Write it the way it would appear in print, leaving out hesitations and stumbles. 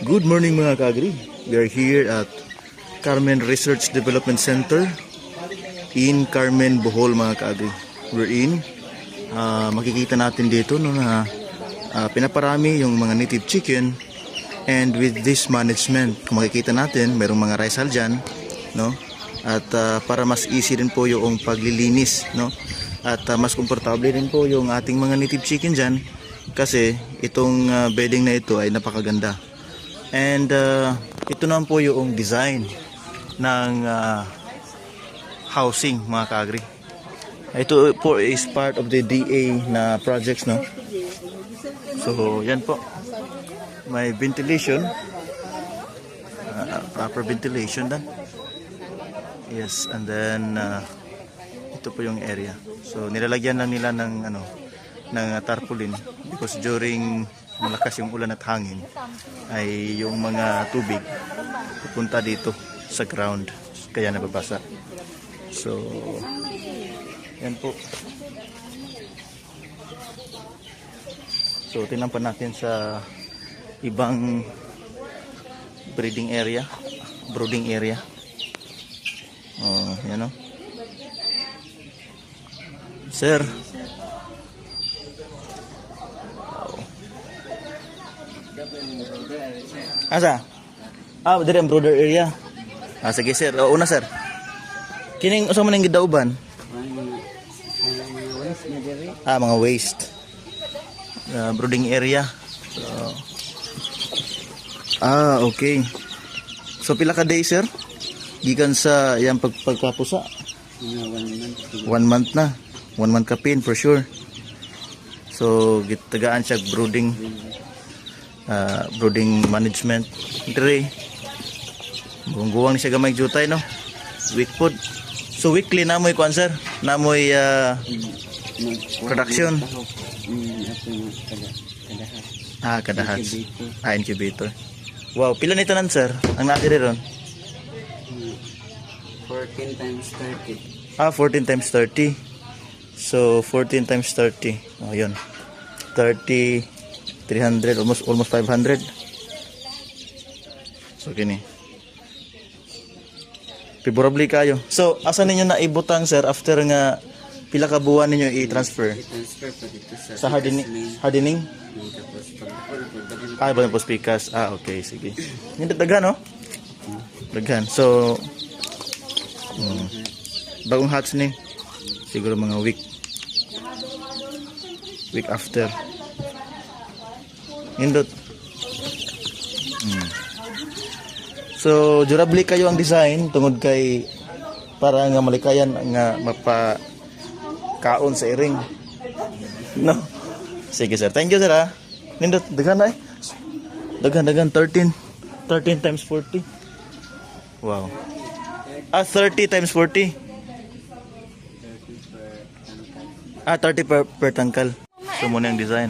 Good morning mga kaagri. We are here at Carmen Research Development Center in Carmen, Bohol mga kaagri. We're in. Makikita natin dito no, na pinaparami yung mga native chicken, and with this management, kung makikita natin, mayroong mga rice hull dyan, no? At para mas easy rin po yung paglilinis, no? At mas komportable rin po yung ating mga native chicken dyan, kasi itong bedding na ito ay napakaganda. And ito naman po yung design ng housing mga kaagri. Ito po is part of the DA na projects, no? So yan po, may ventilation, proper ventilation dan. Yes, and then ito po yung area. So nilalagyan lang nila ng ng tarpaulin, because during malakas yung ulan at hangin ay yung mga tubig pupunta dito sa ground, kaya nababasa. So yan po. So tingnan pa natin sa ibang breeding area, brooding area. Yan o. Sir, asa? Dire ang brooder area. Sige sir. Una sir, kining usa man ang gidauban? Mga waste. Brooding area. So, okay. So pila ka day sir? Gikan sa yang pagpapusa? 1 month na. 1 month ka pin for sure. So gitagaan siya brooding management. Dire buwang siya gamay jutay, no? Week food. So weekly na mo'y kuan sir, na mo'y production. Kadahas. Incubator. Wow, pila nito nan sir ang natiri ron? 14 times 30. 14 times 30. So 14 times 30. Yun. 30, 300, almost 500. So kini. Favorably kayo. So asa ninyo na ibutang sir after nga pila ka buwan ninyo i-transfer? I-transfer pa dito Sa hardening? Tapos Ba po speakers. Okay, sige. Hindi daghan, no? Daghan. So bagong hatch ni. Siguro mga week after. Indot. So durable kayo ang design tungod kay para nga malikayan nga mapakaon sa iring. No. Sige sir. Thank you sir ha. Nindot daghan na eh. Daghan 13 times 40. Wow. 30 times 40. 30 per tangkal. So muna yung design.